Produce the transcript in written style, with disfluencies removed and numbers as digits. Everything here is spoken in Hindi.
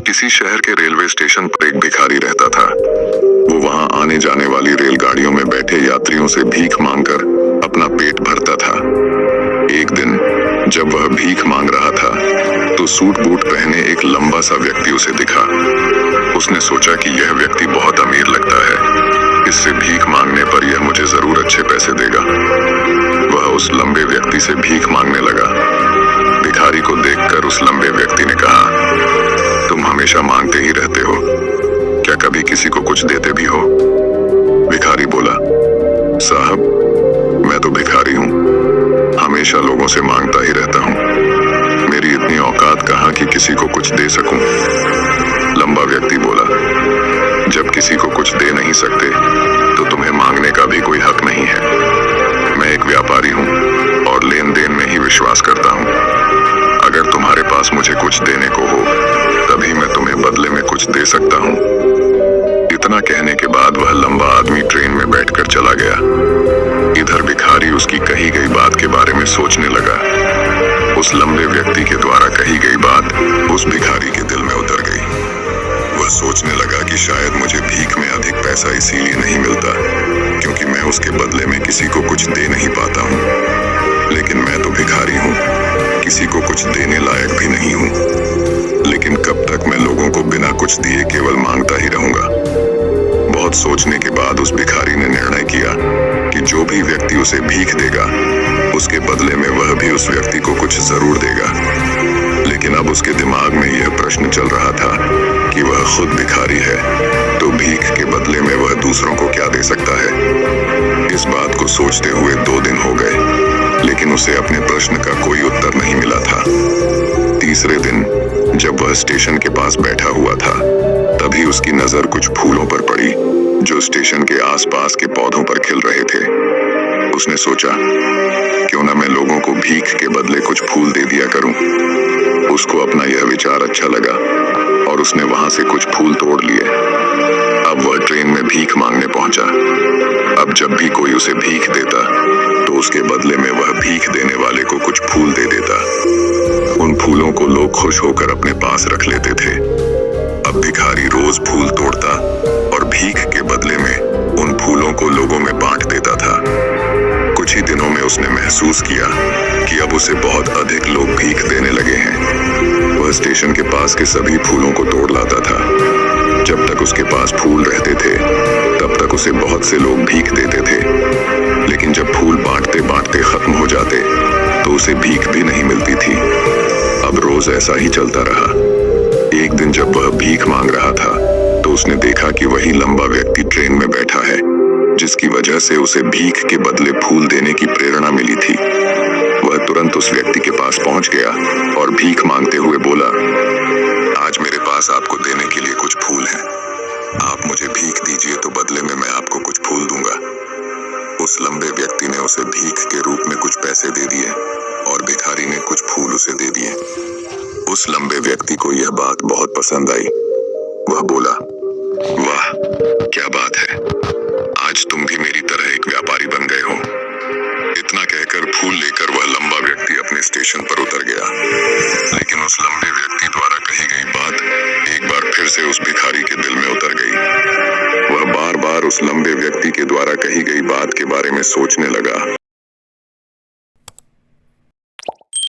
किसी शहर के रेलवे स्टेशन पर एक भिखारी रहता था। वो वहां आने जाने वाली रेलगाड़ियों में बैठे यात्रियों से भीख मांगकर अपना पेट भरता था। एक दिन जब वह भीख मांग रहा था तो सूट बूट पहने एक लंबा सा व्यक्ति उसे दिखा। उसने सोचा कि यह व्यक्ति बहुत अमीर लगता है, इससे भीख मांगने पर यह मुझे जरूर अच्छे पैसे देगा। वह उस लंबे व्यक्ति से भीख मांगने लगा। भिखारी को देखकर उस लंबे व्यक्ति ने कहा, तुम हमेशा मांगते ही रहते हो, क्या कभी किसी को कुछ देते भी हो? भिखारी बोला, साहब मैं तो भिखारी हूँ, हमेशा लोगों से मांगता ही रहता हूँ, मेरी इतनी औकात कहाँ कि किसी को कुछ दे सकूं। लंबा व्यक्ति बोला, जब किसी को कुछ दे नहीं सकते तो तुम्हें मांगने का भी कोई हक नहीं है। मैं एक व्यापारी हूँ और लेन देन में ही विश्वास करता हूँ। अगर तुम्हारे पास मुझे कुछ देने को हो तभी मैं तुम्हें बदले में कुछ दे सकता हूँ। इतना कहने के बाद वह लंबा आदमी ट्रेन में बैठकर चला गया। इधर भिखारी उसकी कही गई बात के बारे में सोचने लगा। उस लंबे व्यक्ति के द्वारा कही गई बात उस भिखारी के दिल में उतर गई। वह सोचने लगा कि शायद मुझे भीख में अधिक पैसा इसीलिए नहीं मिलता क्योंकि मैं उसके बदले में किसी को कुछ दे नहीं पाता हूँ। लेकिन मैं तो भिखारी हूँ, किसी को कुछ देने लायक भी नहीं हूँ। लेकिन कब तक मैं लोगों को बिना कुछ दिए केवल मांगता ही रहूंगा? बहुत सोचने के बाद उस भिखारी ने निर्णय किया कि जो भी व्यक्ति उसे भीख देगा उसके बदले में वह भी उस व्यक्ति को कुछ जरूर देगा। लेकिन अब उसके दिमाग में यह प्रश्न चल रहा था कि वह खुद भिखारी है तो भीख के बदले में वह दूसरों को क्या दे सकता है। इस बात को सोचते हुए 2 दिन हो गए लेकिन उसे अपने प्रश्न का कोई उत्तर नहीं मिला था। तीसरे दिन जब वह स्टेशन के पास बैठा हुआ था तभी उसकी नजर कुछ फूलों पर पड़ी जो स्टेशन के आसपास के पौधों पर खिल रहे थे। उसने सोचा, क्यों ना मैं लोगों को भीख के बदले कुछ फूल दे दिया करूं। उसको अपना यह विचार अच्छा लगा और उसने वहां से कुछ फूल तोड़ लिए। अब वह ट्रेन में भीख मांगने पहुंचा। अब जब भी कोई उसे भीख देता तो उसके बदले में वह भीख देने वाले को कुछ फूल दे देता। उन फूलों को लोग खुश होकर अपने पास रख लेते थे। अब भिखारी रोज फूल तोड़ता और भीख के बदले में उन फूलों को लोगों में बांट देता था। कुछ ही दिनों में उसने महसूस किया कि अब उसे बहुत अधिक लोग भीख देने लगे हैं। वह स्टेशन के पास के सभी फूलों को तोड़ लाता था। जब तक उसके पास फूल रहते थे तब तक उसे बहुत से लोग भीख देते थे। लेकिन जब फूल बांटते बांटते खत्म हो जाते तो उसे भीख भी नहीं मिलती थी। अब रोज ऐसा ही चलता रहा। एक दिन जब वह भीख मांग रहा था तो उसने देखा कि वही लंबा व्यक्ति ट्रेन में बैठा है जिसकी वजह से उसे भीख के बदले फूल देने की प्रेरणा मिली थी। वह तुरंत उस व्यक्ति के पास पहुंच गया और भीख मांगते हुए बोला, आज मेरे पास आपको देने के लिए कुछ फूल हैं। आप मुझे भीख दीजिए तो बदले में मैं आपको कुछ फूल दूंगा। उस लंबे व्यक्ति ने उसे भीख के रूप में कुछ पैसे दे दिए और भिखारी ने कुछ फूल उसे दे दिए। उस लंबे व्यक्ति को यह बात बहुत पसंद आई। वह बोला, वाह क्या बात है, आज तुम भी मेरी तरह एक व्यापारी बन गए हो। इतना कहकर फूल लेकर वह लंबा व्यक्ति अपने स्टेशन पर उतर गया। लेकिन उस लंबे व्यक्ति द्वारा कही गई बात एक बार फिर से उस भिखारी के दिल में उतर गई। वह बार बार उस लंबे व्यक्ति के द्वारा कही गई बात के बारे में सोचने